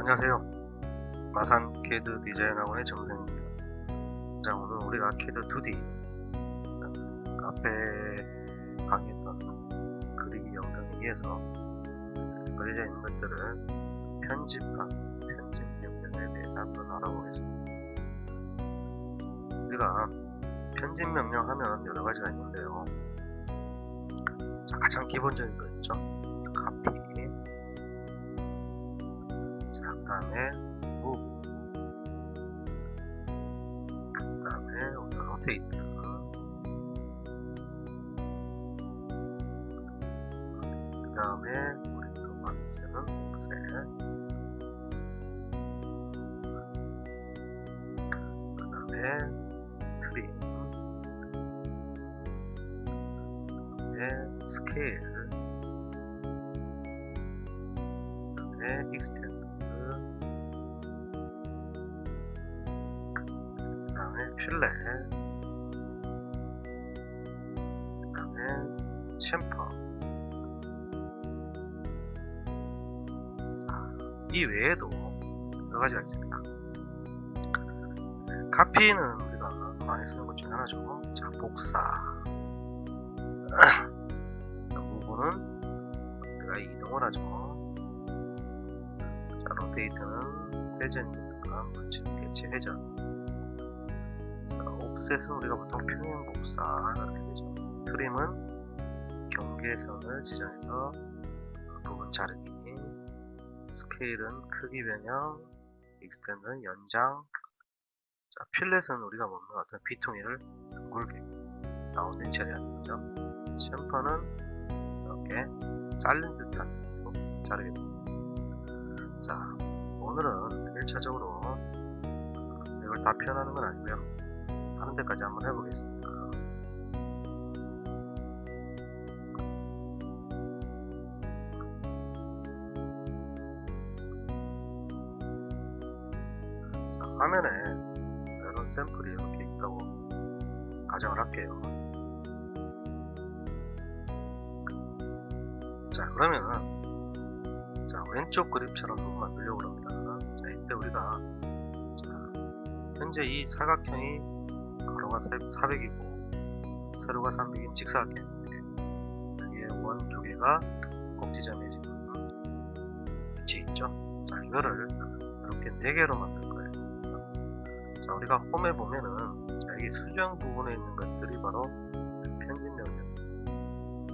안녕하세요. 마산 CAD 디자인 학원의 정선입니다. 자, 오늘 우리가 CAD 2D 앞에 강의했던 그리기 영상에 의해서 그려져 있는 것들을 편집한 편집 명령에 대해서 한번 알아보겠습니다. 우리가 편집 명령 하면 여러 가지가 있는데요. 자, 가장 기본적인 거 있죠. 카피. 자, 그 다음에 move. 그 다음에 rotate. 그 다음에 우리 또 많이 쓰는 offset. 그 다음에 trim. 그 다음에 scale. 그 다음에 extend. 그 다음에 필렛, 그 다음에 챔퍼. 이 외에도 여러 가지가 있습니다. 카피는 우리가 많이 쓰는 것 중에 하나죠. 자, 복사. 무브는 우리가 이동을 하죠. 자, 로테이트는 회전이니까 개체 회전. 자, 옵셋은 우리가 보통 평행 복사 이렇게 되죠. 트림은 경계선을 지정해서 부분 자르기. 스케일은 크기 변형. 익스텐드는 연장. 자, 필렛은 우리가 먹는 어떤 비통이를 둥글게 라운딩 처리하는 거죠. 챔퍼는 이렇게 잘린 듯한 자르게 됩니다. 자, 오늘은 1차적으로 이걸 다 표현하는 건 아니고요. 하는 데까지 한번 해보겠습니다. 자, 화면에 이런 샘플이 이렇게 있다고 가정을 할게요. 자, 그러면은 자, 왼쪽 그립처럼 한번 만들려고 합니다. 자, 이때 우리가 자, 현재 이 사각형이 가로가 400이고 세로가 300인 직사각형인데 여기에 원 두 개가 꼭지점에 지금 위치에 있죠. 자, 이거를 이렇게 4개로 만들 거예요. 자, 우리가 홈에 보면은 자, 이 수정 부분에 있는 것들이 바로 편집 명령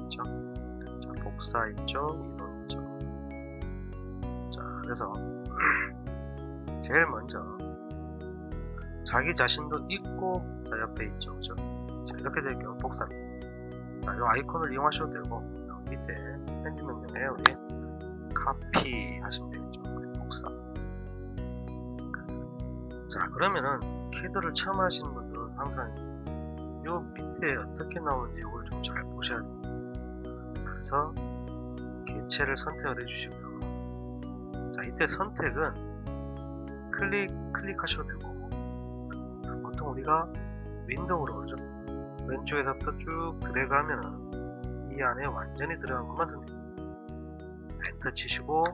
있죠. 자, 복사 있죠. 이동 있죠. 자, 그래서 제일 먼저 자기 자신도 있고 자, 옆에 있죠. 그죠? 자, 이렇게 될 경우 복사. 자, 이 아이콘을 이용하셔도 되고 밑에 편집 명령에 우리 카피 하시면 되겠죠. 복사. 자, 그러면은 CAD를 처음 하시는 분들은 항상 요 밑에 어떻게 나오는지 이걸 좀 잘 보셔야 돼요. 그래서 개체를 선택을 해주시고요. 자, 이때 선택은 클릭하셔도 되고 보통 우리가 윈도우로 그러죠. 왼쪽에서부터 쭉 드래그하면은 이 안에 완전히 들어간 것만 선택. 엔터 치시고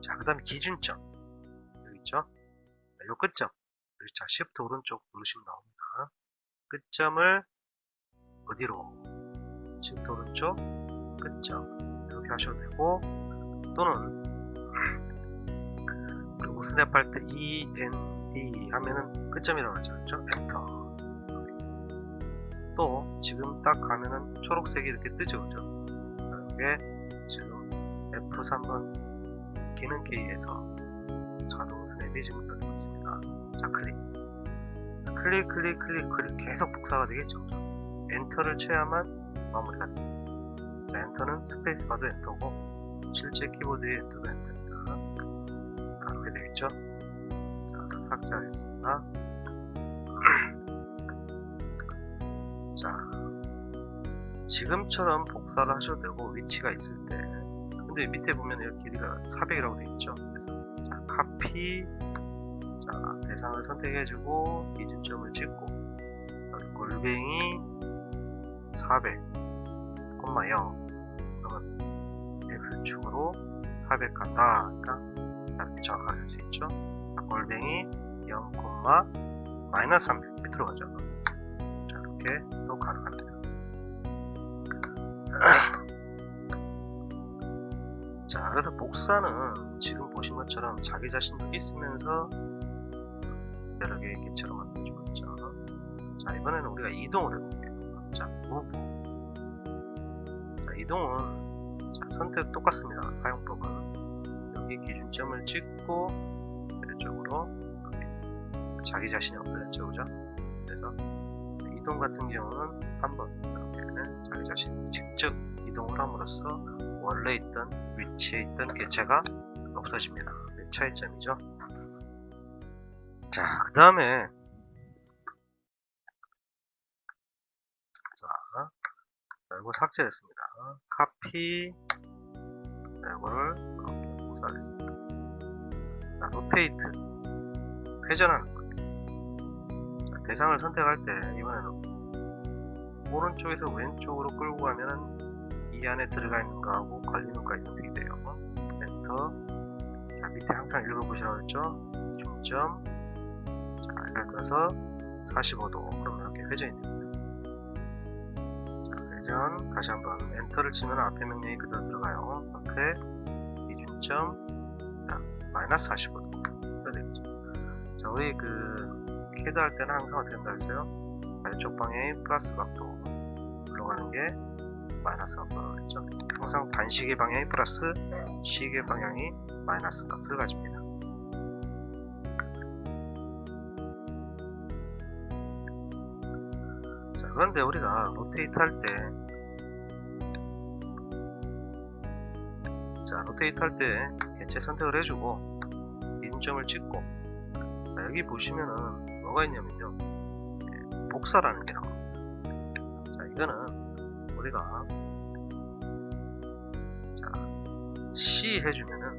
자, 그 다음에 기준점 여기 있죠. 요 끝점 자, 시프트 오른쪽 누르시면 나옵니다. 끝점을 어디로? 시프트 오른쪽 끝점 이렇게 하셔도 되고 또는 그리고 스냅할 때 END 하면은 끝점이라고 하죠. 그렇죠? 엔터. 또 지금 딱 가면은 초록색이 이렇게 뜨죠. 그죠? 이게 지금 F3번 기능 키에서 자동 스냅이 지금 열리고 있습니다. 자, 클릭 계속 복사가 되겠죠. 그죠? 엔터를 쳐야만 마무리가 됩니다. 자, 엔터는 스페이스바도 엔터고 실제 키보드의 엔터도 엔터입니다. 그렇게 되겠죠. 자, 삭제하겠습니다. 자, 지금처럼 복사를 하셔도 되고 위치가 있을 때 근데 밑에 보면 여기 길이가 400이라고 되어 있죠. 그래서 자, 카피. 자, 대상을 선택해주고 기준점을 찍고 골뱅이 400, 0 그러면 X축으로 400 간다. 그러니까 이렇게 정확하게 할 수 있죠. 자, 골뱅이 0, 마이너스 3 밑으로 가죠. 자, 이렇게 또 가능합니다. 자, 그래서 복사는 지금 보신 것처럼 자기 자신도 있으면서 여러 개의 개체로 만들어주고 있죠. 자, 이번에는 우리가 이동을 해볼게요. 자, 무브. 자, 이동은 자, 선택 똑같습니다. 사용법은 여기 기준점을 찍고 이쪽으로 자기 자신이 없어졌죠, 그죠? 그래서 이동 같은 경우는 한번 이렇게 자기 자신이 직접 이동을 함으로써 원래 있던 위치에 있던 개체가 없어집니다. 차이점이죠. 자, 그 다음에 자, 이거 삭제했습니다. 카피 이거를 이렇게 복사하겠습니다. 자, 로테이트 회전하는 거예요. 자, 대상을 선택할 때 이번에는 오른쪽에서 왼쪽으로 끌고 가면은 이 안에 들어가 있는 거하고 관리 눈까지 선택이 돼요. 엔터. 자, 밑에 항상 읽어보시라고 했죠. 중점. 자, 예를 들어서 45도. 그럼 이렇게 회전이 됩니다. 자, 회전. 다시 한번 엔터를 치면 앞에 명령이 그대로 들어가요. 선택. 기준점. 자, 마이너스 45도. 이렇게 되겠죠. 자, 우리 캐드 할 때는 항상 어떻게 한다 했어요? 왼쪽 방향이 플러스 각도. 올라가는 게 마이너스 각도라고 했죠. 항상 반시계 방향이 플러스, 시계 방향이 마이너스 값을 가집니다. 자, 그런데 우리가 로테이트 할 때, 자, 로테이트 할 때 개체 선택을 해주고 기준점을 찍고, 자, 여기 보시면은 뭐가 있냐면요, 복사라는 게 나옵니다. 자, 이거는 우리가 자, C 해주면은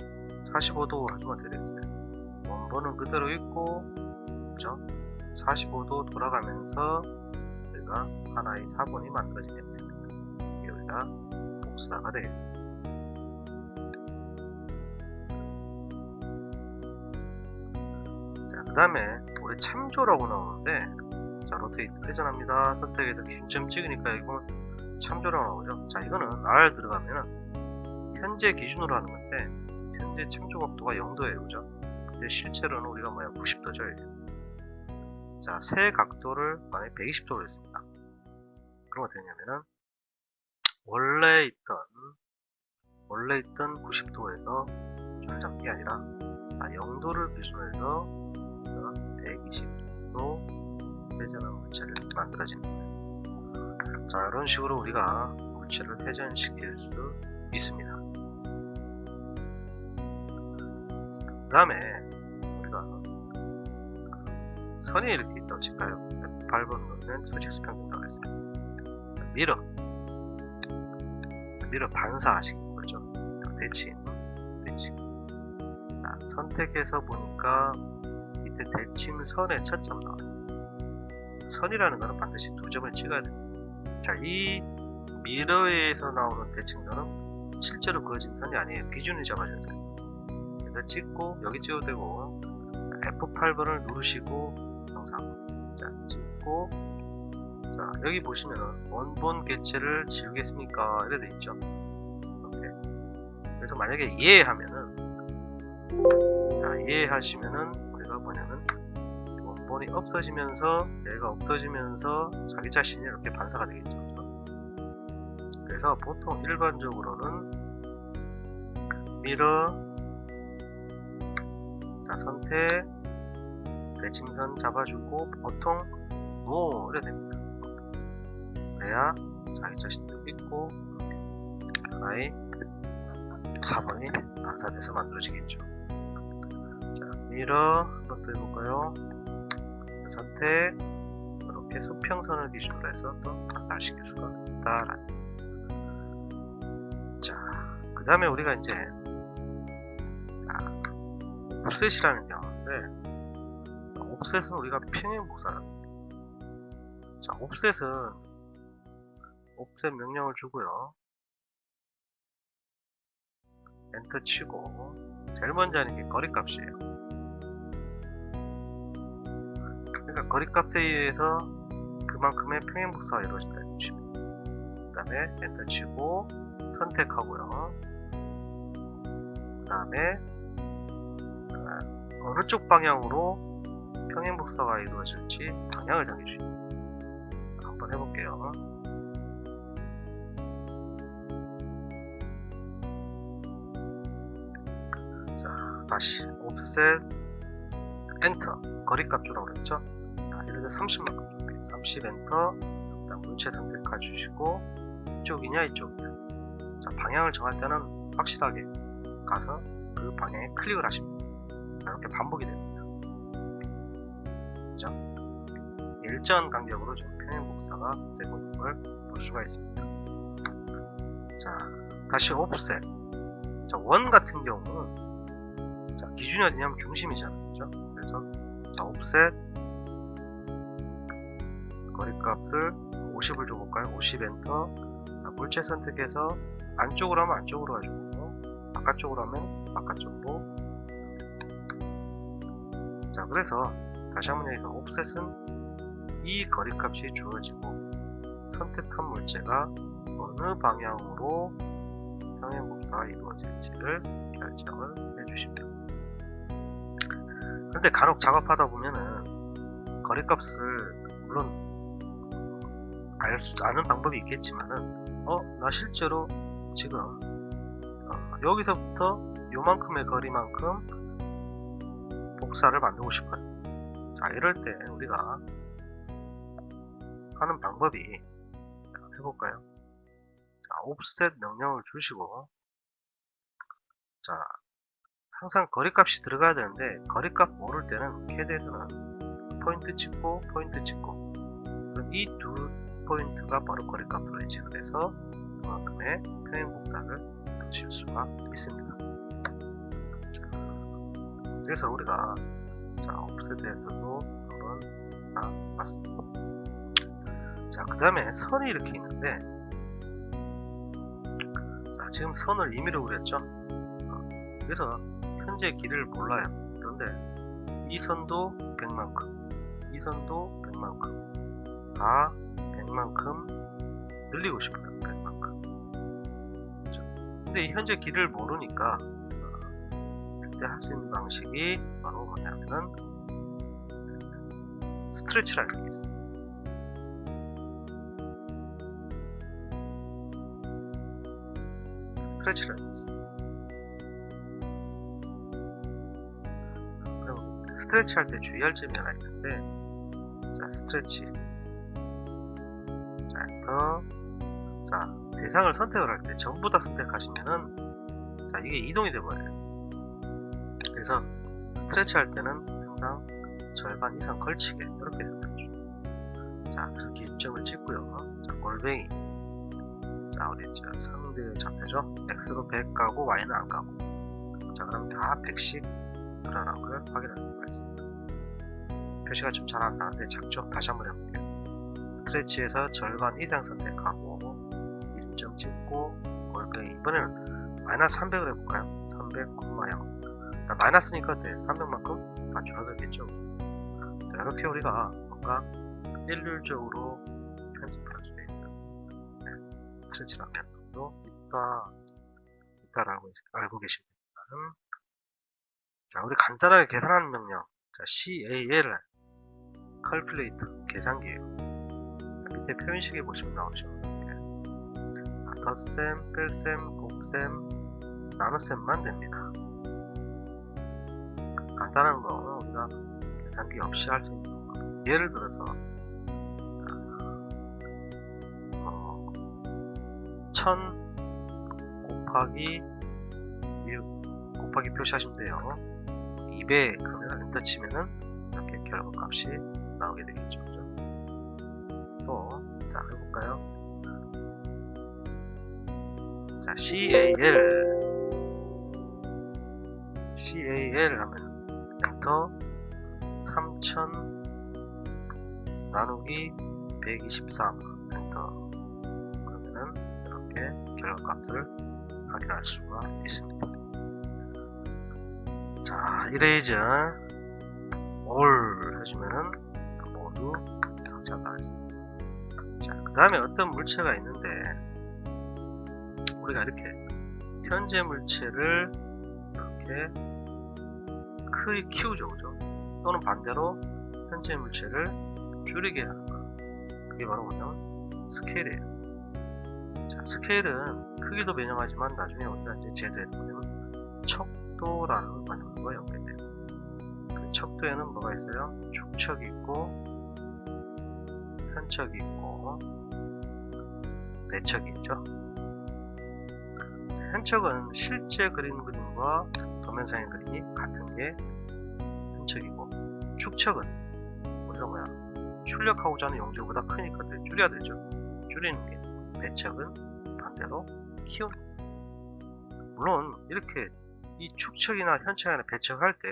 45도 해주면 어떻게 되겠어요? 원본은 그대로 있고, 그죠? 45도 돌아가면서 우리가 하나의 사본이 만들어지게 됩니다. 이게 우리가 복사가 되겠습니다. 자, 그 다음에 우리 참조라고 나오는데, 자, 로테이트 회전합니다. 선택해서 기준점 찍으니까 이거 참조라고 나오죠. 자, 이거는 R 들어가면은 현재 기준으로 하는 건데, 현재 참조 각도가 0도예요, 그죠? 근데 실제로는 우리가 90도죠. 자, 새 각도를 만약에 120도로 했습니다. 그럼 어떻게 되냐면은 원래 있던 90도에서 줄 잡는 게 아니라 0도를 기준으로 해서 120도 회전한 물체를 만들어집니다. 자, 이런 식으로 우리가 물체를 회전시킬 수 있습니다. 그 다음에 우리가 선이 이렇게 있다고 칠까요? 8번 누르면 수직 평균다고 했습니다. 미러 반사시키는 거죠. 대칭. 자, 선택해서 보니까 밑에 대칭선의 첫 점 나와요. 선이라는 것은 반드시 두 점을 찍어야 됩니다. 자, 이 미러에서 나오는 대칭선은 실제로 그어진 선이 아니에요. 기준이 잡아준 선. 그래서 찍고, 여기 찍어도 되고, F8번을 누르시고, 항상, 자, 찍고, 자, 여기 보시면은, 원본 개체를 지우겠습니까? 이렇게 돼 있죠. 이렇게. 그래서 만약에 이해하면은, 자, 이해하시면은, 우리가 뭐냐면, 원본이 없어지면서, 얘가 없어지면서, 자기 자신이 이렇게 반사가 되겠죠. 그래서 보통 일반적으로는 미러, 자, 선택, 대칭선 잡아주고 보통 노 이래 됩니다. 그래야 자기 자신도 있고 하나의 4번이 반사돼서 만들어지겠죠. 자, 미러 한번 더 해볼까요? 선택, 이렇게 수평선을 기준으로 해서 또 반사시킬 수가 있다라는. 자, 그 다음에 우리가 이제 옵셋이라는 게 나오는데, 옵셋은 우리가 평행 복사를 합니다. 자, 옵셋은 옵셋 명령을 주고요. 엔터 치고, 제일 먼저 하는 게 거리값이에요. 그러니까 거리값에 의해서 그만큼의 평행복사가 이루어진다는 것입니다. 그 다음에 엔터 치고 선택하고요. 그 다음에 어느 쪽 방향으로 평행복사가 이루어질지 방향을 정해주십니다. 한번 해볼게요. 자, 다시 offset 엔터 거리값 주라고 그랬죠. 예를 들어 30만큼 줄게요. 30 엔터. 일단 물체 선택해 주시고 이쪽이냐 이쪽이냐. 자, 방향을 정할 때는 확실하게 가서 그 방향에 클릭을 하십니다. 이렇게 반복이 됩니다. 그죠? 일정 간격으로 좀 평행복사가 되고 있는 걸 볼 수가 있습니다. 자, 다시 offset. 자, 원 같은 경우는 자, 기준이 어디냐면 중심이잖아요. 그죠? 그래서 자, offset 거리값을 50을 줘볼까요? 50 엔터. 자, 물체 선택해서 안쪽으로 하면 안쪽으로 가지고 바깥쪽으로 하면 바깥쪽으로. 자, 그래서 다시 한번 여기서 offset은 이 거리값이 주어지고 선택한 물체가 어느 방향으로 평행복사가 이루어질지를 결정을 해주십니다. 근데 간혹 작업하다 보면은 거리값을 물론 아는 방법이 있겠지만은 나 실제로 지금 여기서부터 요만큼의 거리만큼 복사를 만들고 싶어요. 자, 이럴 때 우리가 하는 방법이 해볼까요? 자, offset 명령을 주시고 자, 항상 거리값이 들어가야 되는데 거리값 모를 때는 CAD에서는 포인트 찍고 포인트 찍고 이 두 포인트가 바로 거리값으로 인식을 해서 그만큼의 평행복사를 하실 수가 있습니다. 그래서 우리가 자, offset에서도 한번 봤습니다. 자, 그 다음에 선이 이렇게 있는데 자, 지금 선을 임의로 그렸죠. 그래서 현재 길이를 몰라요. 그런데 이 선도 100만큼 이 선도 100만큼 다 100만큼 늘리고 싶어요. 100만큼. 그렇죠? 근데 현재 길이를 모르니까 그때 할 수 있는 방식이 바로 뭐냐면은 스트레치라는 게 있어요. 스트레치라는 게 있어요. 그럼 스트레치 할 때 주의할 점이 하나 있는데 자, 스트레치 자, 엔터. 자, 대상을 선택을 할 때 전부 다 선택하시면은 자, 이게 이동이 되버려요. 그래서 스트레치 할 때는 항상 절반 이상 걸치게 이렇게 선택해주죠. 자, 그래서 기점을 찍고요. 자, 골뱅이. 자, 우리 상대 좌표죠. X로 100 가고 Y는 안 가고. 자, 그럼 다 100씩 늘어난 걸 확인할 수가 있습니다. 표시가 좀 잘 안 나는데 작죠? 다시 한번 해볼게요. 스트레치에서 절반 이상 선택하고 1점 찍고 골뱅이. 이번에는 마이너스 300을 해볼까요? 300, 0. 자, 마이너스니까 어때? 300만큼 다 줄어들겠죠? 자, 이렇게 우리가 뭔가 일률적으로 편집할 수 있는 스트레치라는 면도 있다라고 알고 계십니다. 자, 우리 간단하게 계산하는 명령. 자, CAL calculate 계산기예요. 밑에 표현식에 보시면 나오죠. 덧셈, 뺄셈, 곱셈, 나눗셈만 됩니다. 간단한 거 우리가 계산기 없이 할 수 있는 거. 예를 들어서 1000 곱하기 6 곱하기 표시하시면 돼요. 200 그러면 엔터 치면은 이렇게 결과값이 나오게 되겠죠. 그죠? 또 자, 해볼까요? 자, CAL 하면 엔터. 3000 나누기 123 엔터. 그러면은 이렇게 결과값을 확인할 수가 있습니다. 자, 이레이저 올 해주면은 모두 삭제가 나왔습니다. 자, 그 다음에 어떤 물체가 있는데 우리가 이렇게 현재 물체를 이렇게 크게 키우죠, 그죠? 또는 반대로 현재 물체를 줄이게 하는 거. 그게 바로 뭐냐면 스케일이에요. 자, 스케일은 크기도 변형하지만 나중에 우리가 이제 제도에서 보면 척도라는 관념과 연결돼요. 그 척도에는 뭐가 있어요? 축척이 있고 편척이 있고 내척이 있죠. 현척은 실제 그린 그림과 도면상의 그림이 같은 게 현척이고, 축척은 우리가 뭐야, 출력하고자 하는 용적보다 크니까 줄여야 되죠. 줄이는 게. 내척은 반대로 키우는 거. 물론 이렇게 이 축척이나 현척이나 배척할 때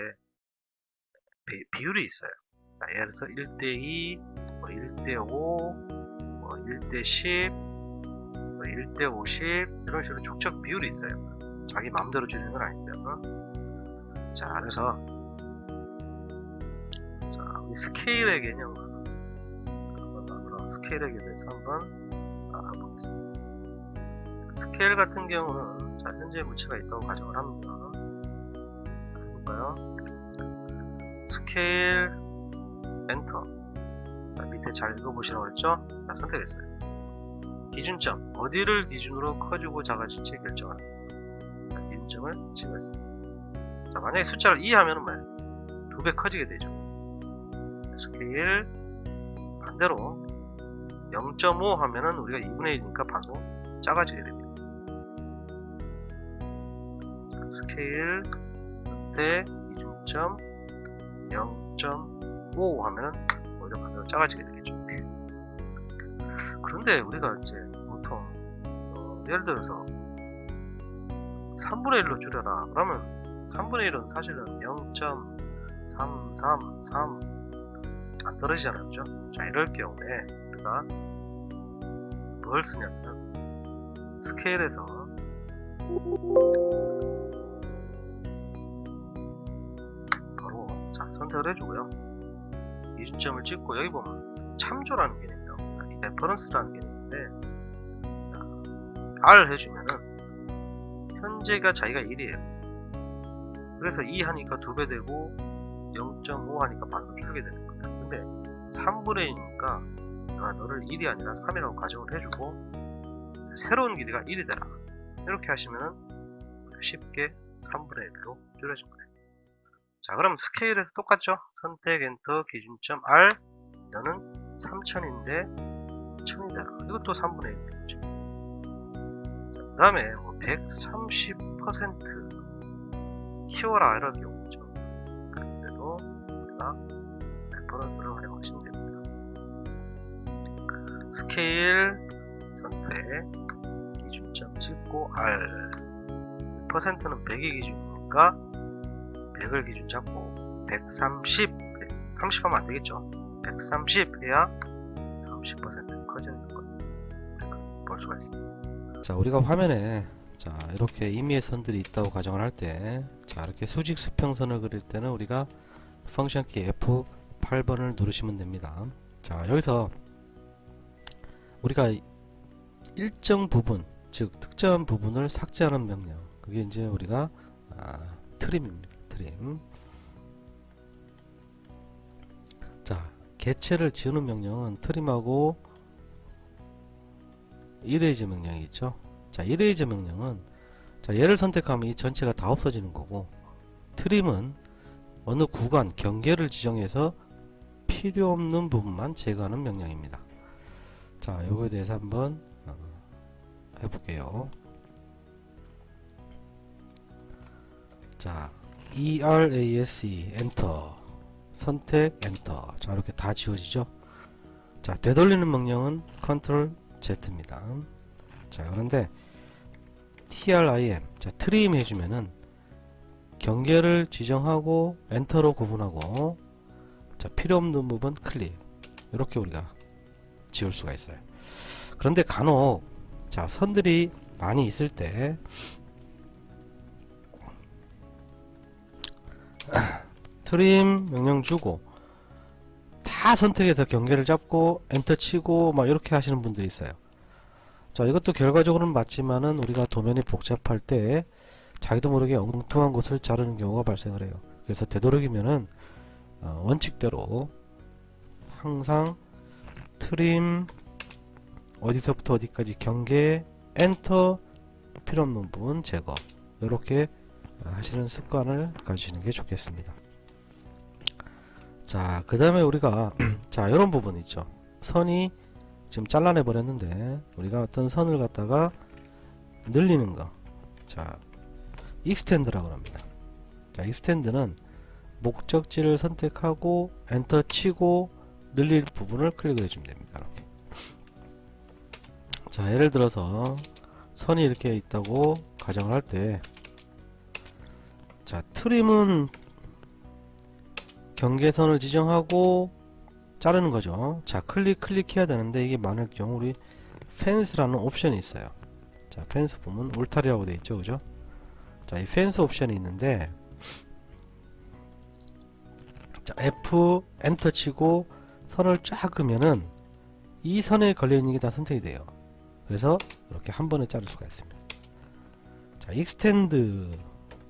비율이 있어요. 자, 예를 들어서 1대2, 1대5, 1대10, 1대50 이런 식으로 축척 비율이 있어요. 자기 마음대로 줄이는 건 아니고요. 자, 그래서 자, 우리 스케일의 개념은 스케일에 대해서 한번 알아보겠습니다. 스케일 같은 경우는 자, 현재 물체가 있다고 가정을 합니다. 해볼까요? 스케일 엔터. 자, 밑에 잘 읽어보시라고 했죠? 자, 선택했어요. 기준점, 어디를 기준으로 커지고 작아질지 결정합니다. 자, 기준점을 찍었습니다. 자, 만약에 숫자를 2 하면은 뭐예요? 2배 커지게 되죠. 스케일 반대로 0.5 하면은 우리가 2분의 1이니까 바로 작아지게 됩니다. 자, 스케일 끝에 기준점 0.5 하면은 오히려 반대로 작아지게 되겠죠. 그런데 우리가 이제 보통 예를 들어서 3분의 1로 줄여라 그러면 3분의 1은 사실은 0.333 안 떨어지잖아요, 그죠? 자, 이럴 경우에 우리가 뭘 쓰냐면 스케일에서 바로 자, 선택을 해주고요. 기준점을 찍고 여기 보면 참조라는 개념이에요. 레퍼런스라는 개념인데 R 해주면은 현재가 자기가 1이에요. 그래서 2 하니까 2배 되고 0.5 하니까 반으로 줄게 되는 거예요. 근데 3분의 1이니까 너를 1이 아니라 3이라고 가정을 해주고 새로운 길이가 1이 되라 이렇게 하시면은 쉽게 3분의 1로 줄여진 거예요. 자, 그럼 스케일에서 똑같죠? 선택 엔터 기준점 R 너는 3000인데 1000이 되라. 이것도 3분의 1이죠. 그 다음에 130% 키워라 이런 경우죠. 그런데도 우리가 레퍼런스를 활용하시면 됩니다. 스케일 선택 기준점 찍고 R %는 100의 기준이니까 100을 기준 잡고 130 하면 안되겠죠. 130 해야 30% 커지는 걸 우리가 볼 수가 있습니다. 자, 우리가 화면에 자, 이렇게 임의의 선들이 있다고 가정을 할 때, 자, 이렇게 수직 수평선을 그릴 때는 우리가 펑션 키 F8번을 누르시면 됩니다. 자, 여기서 우리가 일정 부분, 즉 특정한 부분을 삭제하는 명령, 그게 이제 우리가 트림입니다. 트림. 자, 개체를 지우는 명령은 트림하고 이레이저 명령이 있죠. 자, 이레이저 명령은 자, 얘를 선택하면 이 전체가 다 없어지는 거고, 트림은 어느 구간 경계를 지정해서 필요 없는 부분만 제거하는 명령입니다. 자, 요거에 대해서 한번 해볼게요. 자, ERASE 엔터, 선택 엔터. 자, 이렇게 다 지워지죠. 자, 되돌리는 명령은 컨트롤 Z입니다. 자, 그런데 TRIM, 자, 트림 해주면은 경계를 지정하고 엔터로 구분하고, 자, 필요 없는 부분 클릭, 이렇게 우리가 지울 수가 있어요. 그런데 간혹 자, 선들이 많이 있을 때 트림 명령 주고 다 선택해서 경계를 잡고 엔터 치고 막 이렇게 하시는 분들이 있어요. 자, 이것도 결과적으로는 맞지만은 우리가 도면이 복잡할 때 자기도 모르게 엉뚱한 곳을 자르는 경우가 발생을 해요. 그래서 되도록이면은 원칙대로 항상 트림 어디서부터 어디까지 경계 엔터 필요없는 부분 제거 이렇게 하시는 습관을 가지시는 게 좋겠습니다. 자, 그 다음에 우리가 자, 이런 부분 있죠. 선이 지금 잘라내 버렸는데 우리가 어떤 선을 갖다가 늘리는 거, 자, 익스텐드라고 합니다. 자, 익스텐드는 목적지를 선택하고 엔터 치고 늘릴 부분을 클릭을 해주면 됩니다. 이렇게. 자, 예를 들어서 선이 이렇게 있다고 가정을 할 때, 자, 트림은 경계선을 지정하고 자르는 거죠. 자, 클릭해야 되는데 이게 많을 경우 우리 펜스라는 옵션이 있어요. 자, 펜스 보면 울타리라고 되어 있죠, 그죠? 자, 이 펜스 옵션이 있는데, 자, F 엔터 치고 선을 쫙 그으면은 이 선에 걸려있는 게 다 선택이 돼요. 그래서 이렇게 한 번에 자를 수가 있습니다. 자, 익스텐드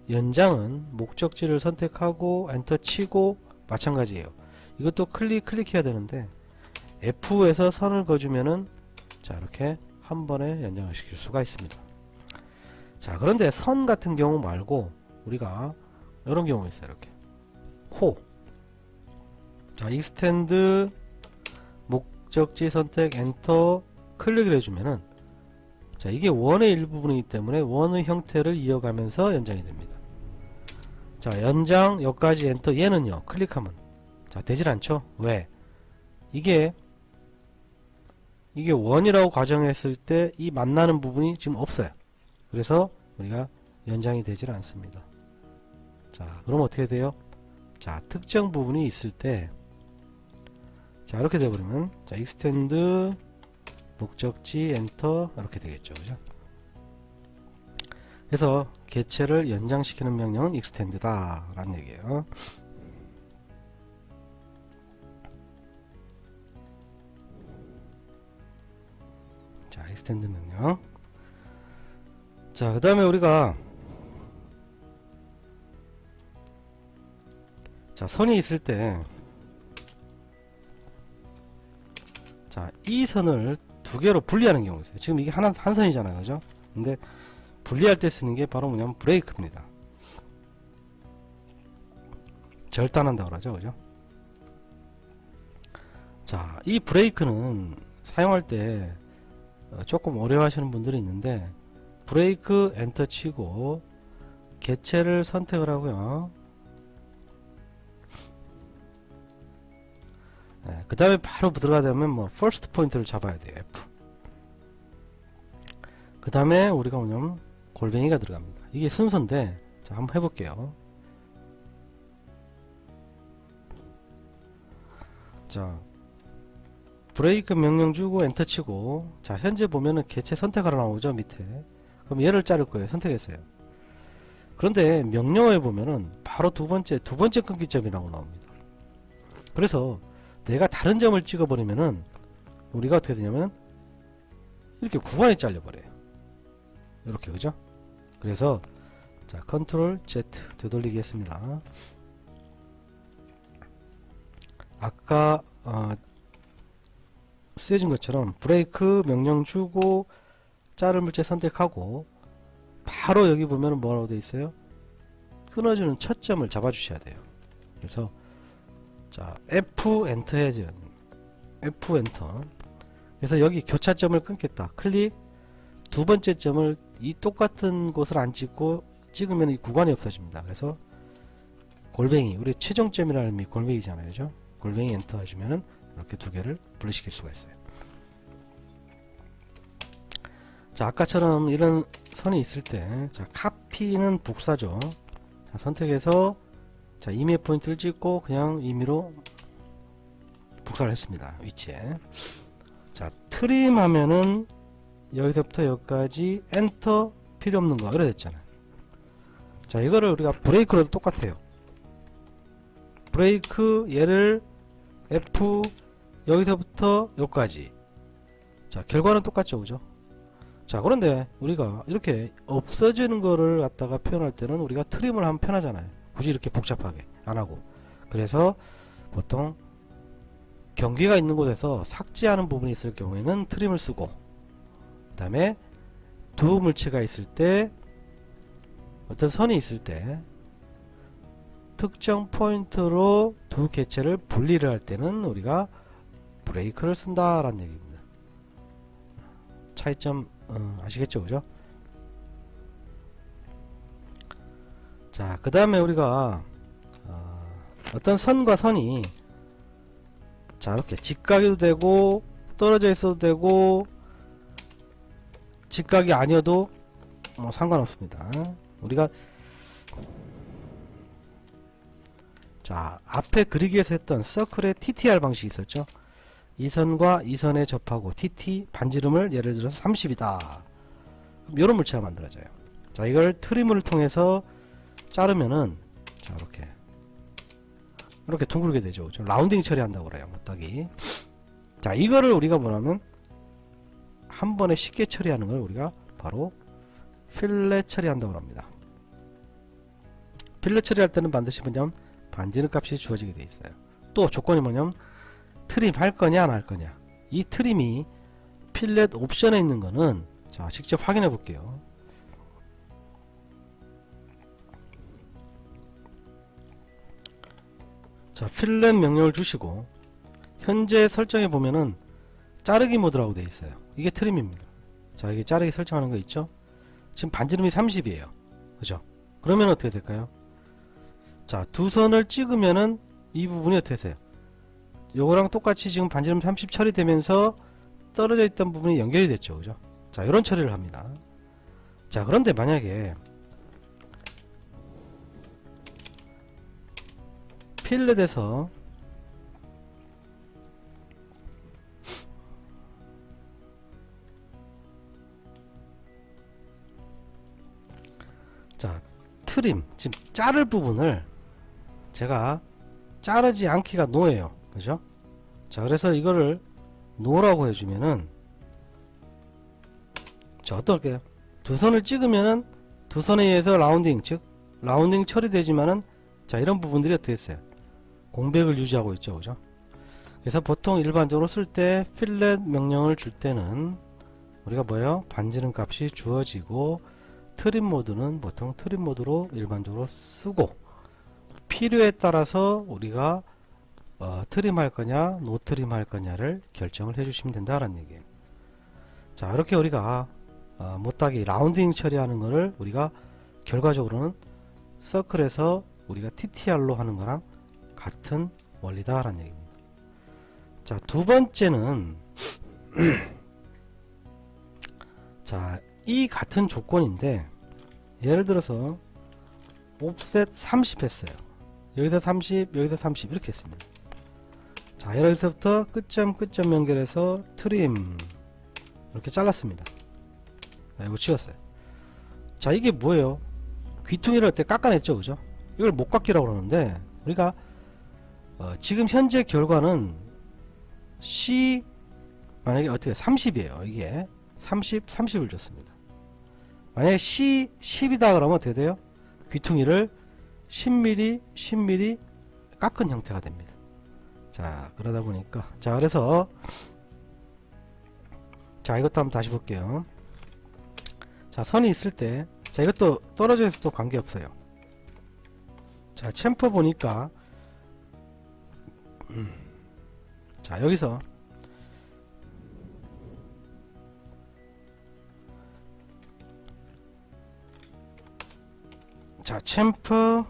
연장은 목적지를 선택하고 엔터 치고 마찬가지예요. 이것도 클릭해야 되는데 F에서 선을 그어주면은 자, 이렇게 한 번에 연장을 시킬 수가 있습니다. 자, 그런데 선 같은 경우 말고 우리가 이런 경우가 있어요. 이렇게 코. 자, 익스텐드 목적지 선택 엔터 클릭을 해주면은 자, 이게 원의 일부분이기 때문에 원의 형태를 이어가면서 연장이 됩니다. 자, 연장 여기까지 엔터. 얘는요 클릭하면 자, 되질 않죠. 왜? 이게 원이라고 가정했을 때 이 만나는 부분이 지금 없어요. 그래서 우리가 연장이 되질 않습니다. 자, 그럼 어떻게 돼요? 자, 특정 부분이 있을 때 자, 이렇게 되어버리면 자, 익스텐드 목적지 엔터 이렇게 되겠죠, 그죠? 그래서 개체를 연장시키는 명령은 익스텐드다 라는 얘기예요. 자, 익스텐드 명령. 자, 그 다음에 우리가 자, 선이 있을 때 자, 이 선을 두 개로 분리하는 경우가 있어요. 지금 이게 한 선이잖아요, 그죠? 근데 분리할 때 쓰는 게 바로 뭐냐면 브레이크입니다. 절단한다고 그러죠, 그죠? 자, 이 브레이크는 사용할 때 조금 어려워하시는 분들이 있는데 브레이크 엔터 치고 개체를 선택을 하고요. 네, 그 다음에 바로 들어가려면 뭐 first 포인트를 잡아야 돼요. F. 그 다음에 우리가 뭐냐면 골뱅이가 들어갑니다. 이게 순서인데 자, 한번 해볼게요. 자, 브레이크 명령 주고 엔터 치고 자, 현재 보면은 개체 선택하러 나오죠, 밑에. 그럼 얘를 자를 거예요. 선택했어요. 그런데 명령어에 보면은 바로 두 번째 끊기점이라고 나옵니다. 그래서 내가 다른 점을 찍어버리면은 우리가 어떻게 되냐면 이렇게 구간이 잘려버려요. 이렇게, 그죠? 그래서 자, 컨트롤 Z 되돌리기 했습니다. 아까 쓰여진 것처럼 브레이크 명령 주고 자를 물체 선택하고 바로 여기 보면은 뭐라고 되어 있어요? 끊어주는 첫 점을 잡아 주셔야 돼요. 그래서 자, F 엔터 해야죠. F 엔터. 그래서 여기 교차점을 끊겠다. 클릭. 두 번째 점을 이 똑같은 곳을 안 찍고 찍으면 이 구간이 없어집니다. 그래서 골뱅이, 우리 최종점이라는 의미 골뱅이잖아요, 그죠? 골뱅이 엔터 하시면은 이렇게 두 개를 분리시킬 수가 있어요. 자, 아까처럼 이런 선이 있을 때, 자, 카피는 복사죠. 자, 선택해서 자, 임의 포인트를 찍고 그냥 임의로 복사를 했습니다. 위치에. 자, 트림 하면은 여기서부터 여기까지 엔터 필요 없는 거 이래 됐잖아요. 자, 이거를 우리가 브레이크로도 똑같아요. 브레이크 얘를 F 여기서부터 여기까지. 자, 결과는 똑같죠, 그죠? 자, 그런데 우리가 이렇게 없어지는 거를 갖다가 표현할 때는 우리가 트림을 하면 편하잖아요. 굳이 이렇게 복잡하게 안 하고. 그래서 보통 경계가 있는 곳에서 삭제하는 부분이 있을 경우에는 트림을 쓰고, 그 다음에 두 물체가 있을 때, 어떤 선이 있을 때 특정 포인트로 두 개체를 분리를 할 때는 우리가 브레이크를 쓴다라는 얘기입니다. 차이점 아시겠죠, 그죠? 자, 그 다음에 우리가 어떤 선과 선이 자, 이렇게 직각이도 되고 떨어져 있어도 되고 직각이 아니어도 뭐 상관없습니다. 우리가 자, 앞에 그리기 위해서 했던 서클의 TTR 방식이 있었죠. 이 선과 이 선에 접하고 TT 반지름을 예를 들어서 30이다. 이런 물체가 만들어져요. 자, 이걸 트리머를 통해서 자르면은 자, 이렇게 둥글게 되죠. 라운딩 처리한다고 그래요. 못하기. 자, 이거를 우리가 뭐냐면 한 번에 쉽게 처리하는 걸 우리가 바로 필렛 처리한다고 합니다. 필렛 처리할 때는 반드시 뭐냐면 반지름 값이 주어지게 돼 있어요. 또 조건이 뭐냐면 트림 할 거냐 안 할 거냐. 이 트림이 필렛 옵션에 있는 거는 자, 직접 확인해 볼게요. 자, 필렛 명령을 주시고 현재 설정해 보면은 자르기 모드라고 되어 있어요. 이게 트림입니다. 자, 이게 자르기 설정하는 거 있죠? 지금 반지름이 30이에요. 그죠? 그러면 어떻게 될까요? 자, 두 선을 찍으면은 이 부분이 어떻게 되세요? 요거랑 똑같이 지금 반지름 30 처리되면서 떨어져 있던 부분이 연결이 됐죠. 그죠? 자, 이런 처리를 합니다. 자, 그런데 만약에 필렛에서 자, 트림 지금 자를 부분을 제가 자르지 않기가 노예요. 그죠? 자, 그래서 이거를 노라고 해주면은 자, 어떨게요? 두 선을 찍으면은 두 선에 의해서 라운딩, 즉 라운딩 처리되지만은 자, 이런 부분들이 어떻게 됐어요? 공백을 유지하고 있죠. 그죠? 그래서 보통 일반적으로 쓸 때 필렛 명령을 줄 때는 우리가 뭐예요? 반지름 값이 주어지고 트림 모드는 보통 트림 모드로 일반적으로 쓰고 필요에 따라서 우리가 트림 할 거냐 노 트림 할 거냐를 결정을 해 주시면 된다라는 얘기예요. 자, 이렇게 우리가 못하게 라운딩 처리하는 거를 우리가 결과적으로는 서클에서 우리가 TTR로 하는 거랑 같은 원리다 라는 얘기입니다. 자, 두 번째는 자, 이 같은 조건인데 예를 들어서 옵셋 30 했어요. 여기서 30 여기서 30 이렇게 했습니다. 자, 여기서부터 끝점 연결해서 트림 이렇게 잘랐습니다. 자, 이거 지웠어요. 자, 이게 뭐예요? 귀퉁이를 어떻게 깎아냈죠. 그죠? 이걸 목깎기라고 그러는데 우리가 지금 현재 결과는 C 만약에 어떻게 30이에요. 이게 30을 줬습니다. 만약에 C 10이다 그러면 어떻게 돼요? 귀퉁이를 10mm 10mm 깎은 형태가 됩니다. 자, 그러다 보니까 자, 그래서 자, 이것도 한번 다시 볼게요. 자, 선이 있을 때 자, 이것도 떨어져 있어도 관계없어요. 자, 챔퍼 보니까 자, 여기서 자, 챔퍼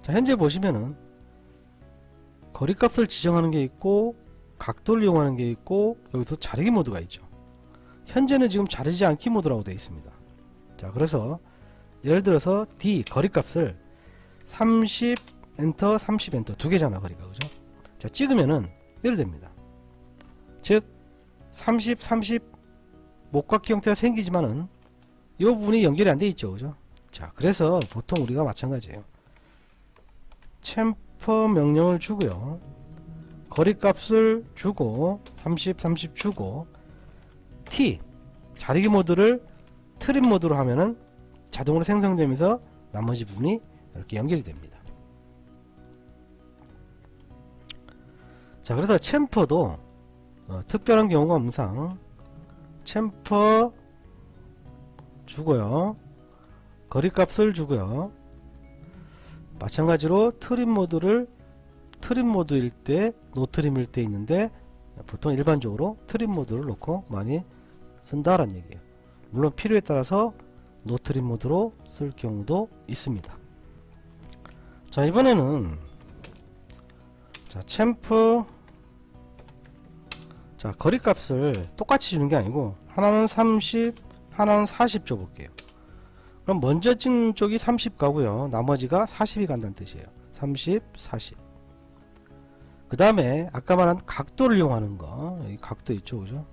자, 현재 보시면은 거리값을 지정하는 게 있고 각도를 이용하는 게 있고 여기서 자르기 모드가 있죠. 현재는 지금 자르지 않기 모드라고 되어 있습니다. 자, 그래서 예를 들어서 D 거리값을 30 엔터 30 엔터 두 개잖아 거리가. 그죠? 자, 찍으면은 이래 됩니다. 즉 30 목깎기 형태가 생기지만은 이 부분이 연결이 안 돼 있죠. 그죠? 자, 그래서 보통 우리가 마찬가지예요. 챔퍼 명령을 주고요. 거리값을 주고 30, 30 주고 T 자리기 모드를 트림 모드로 하면은 자동으로 생성되면서 나머지 부분이 이렇게 연결이 됩니다. 자, 그래서 챔퍼도 특별한 경우가 없상 챔퍼 주고요. 거리값을 주고요. 마찬가지로 트림 모드를 트림 모드일 때 노트림일 때 있는데 보통 일반적으로 트림 모드를 놓고 많이 쓴다라는 얘기예요. 물론 필요에 따라서 노트림 모드로 쓸 경우도 있습니다. 자, 이번에는 자, 챔프 자, 거리값을 똑같이 주는 게 아니고 하나는 30, 하나는 40 줘볼게요. 그럼 먼저 찍는 쪽이 30 가고요. 나머지가 40이 간다는 뜻이에요. 30, 40. 그 다음에 아까 말한 각도를 이용하는 거. 여기 각도 있죠, 그죠?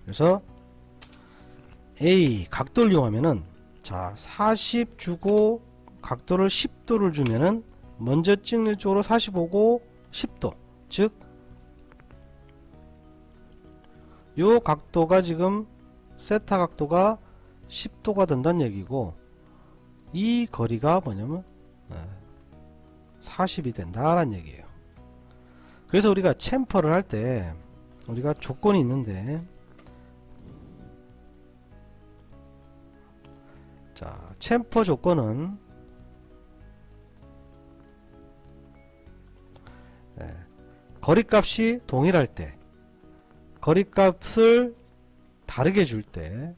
그래서 A 각도를 이용하면은 자, 40 주고 각도를 10도를 주면은 먼저 찍는 쪽으로 45고 10도. 즉 요 각도가 지금 세타 각도가 10도가 된다는 얘기고 이 거리가 뭐냐면 40이 된다라는 얘기예요. 그래서 우리가 챔퍼를 할 때 우리가 조건이 있는데 자, 챔퍼 조건은 거리값이 동일할 때 거리값을 다르게 줄 때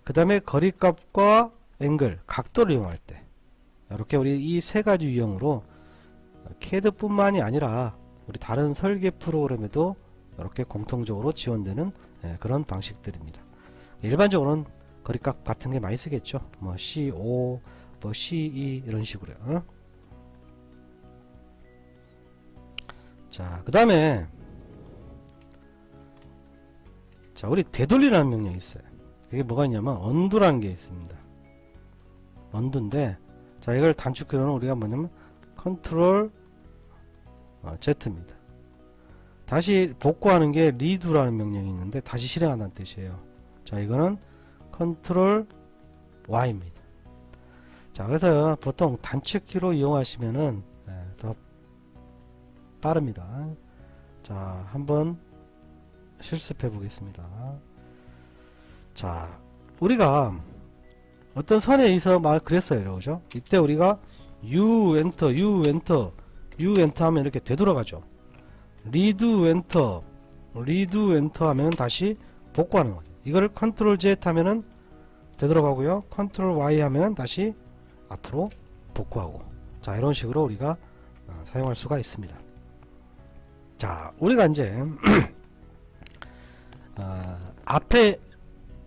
그 다음에 거리값과 앵글, 각도를 이용할 때 이렇게 우리 이 세 가지 유형으로 CAD 뿐만이 아니라 우리 다른 설계 프로그램에도 이렇게 공통적으로 지원되는 그런 방식들입니다. 일반적으로는 거리값 같은 게 많이 쓰겠죠. 뭐 CO, 뭐 CE 이런 식으로요. 자, 그 다음에 자, 우리 되돌리라는 명령이 있어요. 이게 뭐가 있냐면 언두라는 게 있습니다. 언두인데 자, 이걸 단축키로는 우리가 뭐냐면 컨트롤 Z입니다. 다시 복구하는 게 리두라는 명령이 있는데 다시 실행한다는 뜻이에요. 자, 이거는 컨트롤 Y입니다. 자, 그래서 보통 단축키로 이용하시면은 더 빠릅니다. 자, 한번 실습해 보겠습니다. 자, 우리가 어떤 선에 의해서 막 그랬어요, 그죠? 이때 우리가 U 엔터, U 엔터, U 엔터 하면 이렇게 되돌아가죠. 리두 엔터, 리두 엔터 하면 다시 복구하는 거죠. 이거를 컨트롤 Z 하면은 되돌아가고요. 컨트롤 Y 하면 다시 앞으로 복구하고. 자, 이런 식으로 우리가 사용할 수가 있습니다. 자, 우리가 이제 앞에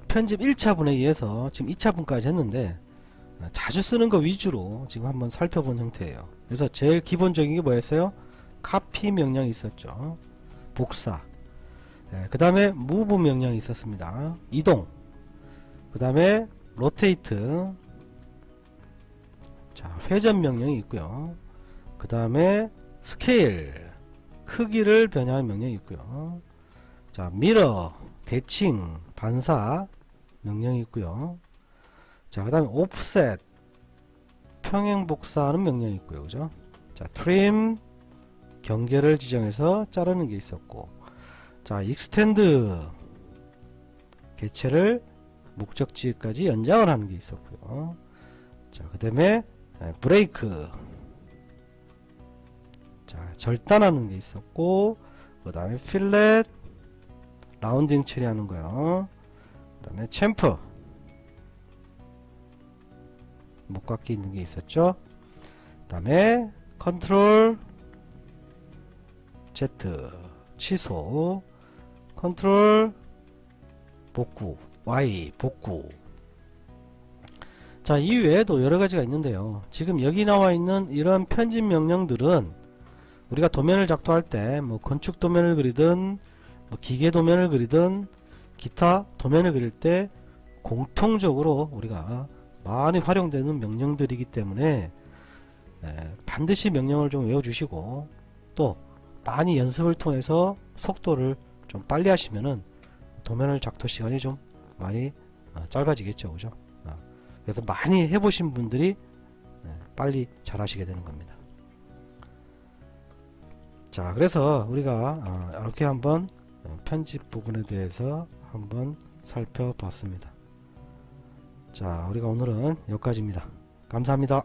편집 1차분에 의해서 지금 2차분까지 했는데 자주 쓰는 거 위주로 지금 한번 살펴본 형태예요. 그래서 제일 기본적인 게 뭐였어요? 카피 명령이 있었죠. 복사. 그 다음에 move 명령이 있었습니다. 이동. 그 다음에 rotate. 자, 회전 명령이 있고요. 그 다음에 scale. 크기를 변형하는 명령이 있고요. 자, mirror. 대칭. 반사. 명령이 있고요. 자, 그 다음에 offset. 평행 복사하는 명령이 있고요. 그죠? 자, trim. 경계를 지정해서 자르는 게 있었고, 자, extend. 개체를 목적지까지 연장을 하는 게 있었고요. 자, 그 다음에 break. 자, 절단하는 게 있었고, 그 다음에 fillet. 라운딩 처리하는 거요. 그 다음에 chamfer. 목깎이 있는 게 있었죠. 그 다음에 컨트롤 Z 취소, 컨트롤 복구, Y 복구. 자, 이 외에도 여러 가지가 있는데요. 지금 여기 나와 있는 이런 편집 명령들은 우리가 도면을 작동할 때 뭐 건축 도면을 그리든 뭐 기계 도면을 그리든 기타 도면을 그릴 때 공통적으로 우리가 많이 활용되는 명령들이기 때문에 반드시 명령을 좀 외워주시고 또 많이 연습을 통해서 속도를 좀 빨리 하시면은 도면을 작도 시간이 좀 많이 짧아지겠죠, 그죠? 그래서 많이 해보신 분들이 빨리 잘 하시게 되는 겁니다. 자, 그래서 우리가 이렇게 한번 편집 부분에 대해서 한번 살펴봤습니다. 자, 우리가 오늘은 여기까지입니다. 감사합니다.